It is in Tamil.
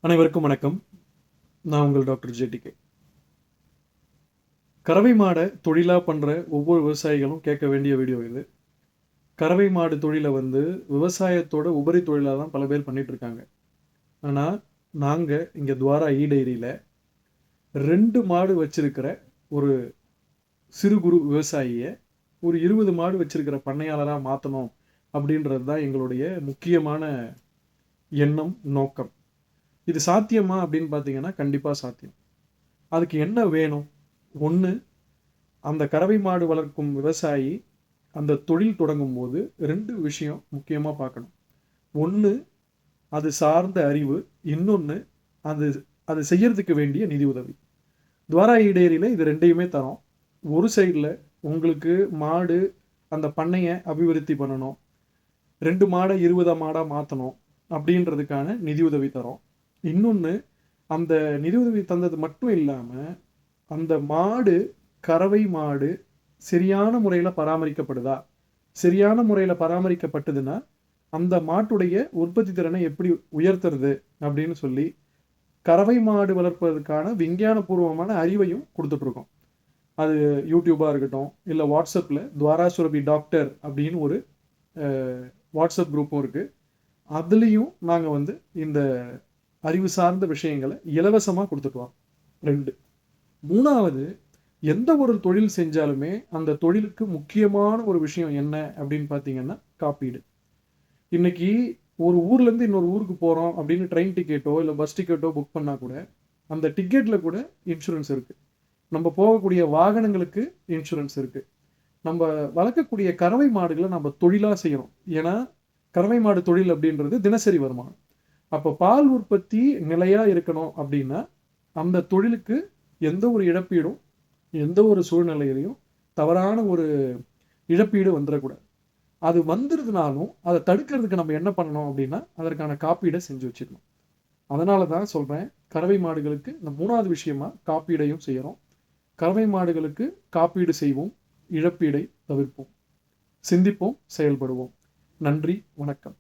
அனைவருக்கும் வணக்கம். நான் உங்கள் டாக்டர் ஜேடிகே. கறவை மாடை தொழிலா பண்ற ஒவ்வொரு விவசாயிகளும் கேட்க வேண்டிய வீடியோ இது. கறவை மாடு தொழிலை விவசாயத்தோட உபரி தொழிலா தான் பல பேர் பண்ணிட்டு இருக்காங்க. ஆனா நாங்க இங்க துவாரா டைரியில 2 மாடு வச்சிருக்கிற ஒரு சிறு குறு விவசாயிய ஒரு 20 மாடு வச்சிருக்கிற பண்ணையாளரா மாத்தணும் அப்படின்றது தான் எங்களுடைய முக்கியமான எண்ணம், நோக்கம். இது சாத்தியமா அப்படின்னு பார்த்தீங்கன்னா கண்டிப்பா சாத்தியம். அதுக்கு என்ன வேணும்? 1, அந்த கறவை மாடு வளர்க்கும் விவசாயி அந்த தொழில் தொடங்கும்போது 2 விஷயம் முக்கியமா பார்க்கணும். 1, அது சார்ந்த அறிவு. இன்னொன்னு, அது அது செய்யறதுக்கு வேண்டிய நிதி உதவி. துவாரா டைரியில இது 2யுமே தரோம். ஒரு சைடுல உங்களுக்கு மாடு அந்த பண்ணையை அபிவிருத்தி பண்ணணும், 2 மாடை 20 மாடா மாற்றணும் அப்படின்றதுக்கான நிதியுதவி தரோம். இன்னொன்று, அந்த நிதியுதவி தந்தது மட்டும் இல்லாமல் அந்த மாடு, கறவை மாடு சரியான முறையில் பராமரிக்கப்படுதா? சரியான முறையில் பராமரிக்கப்பட்டதுன்னா அந்த மாட்டுடைய உற்பத்தி திறனை எப்படி உயர்த்துறது அப்படின்னு சொல்லி கறவை மாடு வளர்ப்பதற்கான விஞ்ஞானபூர்வமான அறிவையும் கொடுத்துட்ருக்கோம். அது யூடியூபாக இருக்கட்டும், இல்லை வாட்ஸ்அப்பில் துவாரா சுரபி டாக்டர் அப்படின்னு ஒரு வாட்ஸ்அப் குரூப்பும் இருக்குது. அதுலேயும் நாங்கள் இந்த அறிவு சார்ந்த விஷயங்களை இலவசமாக கொடுத்துட்டு வரோம். 2, 3வது, எந்த ஒரு தொழில் செஞ்சாலுமே அந்த தொழிலுக்கு முக்கியமான ஒரு விஷயம் என்ன அப்படின்னு பார்த்தீங்கன்னா காப்பீடு. இன்னைக்கு ஒரு ஊர்லேருந்து இன்னொரு ஊருக்கு போகிறோம் அப்படின்னு ட்ரெயின் டிக்கெட்டோ இல்லை பஸ் டிக்கெட்டோ புக் பண்ணால் கூட அந்த டிக்கெட்டில் கூட இன்சூரன்ஸ் இருக்குது. நம்ம போகக்கூடிய வாகனங்களுக்கு இன்சூரன்ஸ் இருக்குது. நம்ம வளர்க்கக்கூடிய கறவை மாடுகளை நம்ம தொழிலாக செய்கிறோம். ஏன்னா கறவை மாடு தொழில் அப்படின்றது தினசரி வருமானம். அப்போ பால் உற்பத்தி நிலையாக இருக்கணும் அப்படின்னா அந்த தொழிலுக்கு எந்த ஒரு இழப்பீடும், எந்த ஒரு சூழ்நிலையிலையும் தவறான ஒரு இழப்பீடு வந்துடக்கூடாது. அது வந்துருதுனாலும் அதை தடுக்கிறதுக்கு நம்ம என்ன பண்ணணும் அப்படின்னா அதற்கான காப்பீடை செஞ்சு வச்சுக்கணும். அதனால தான் சொல்கிறேன், கறவை மாடுகளுக்கு இந்த 3வது விஷயமா காப்பீடையும் செய்கிறோம். கறவை மாடுகளுக்கு காப்பீடு செய்வோம், இழப்பீடை தவிர்ப்போம். சிந்திப்போம், செயல்படுவோம். நன்றி, வணக்கம்.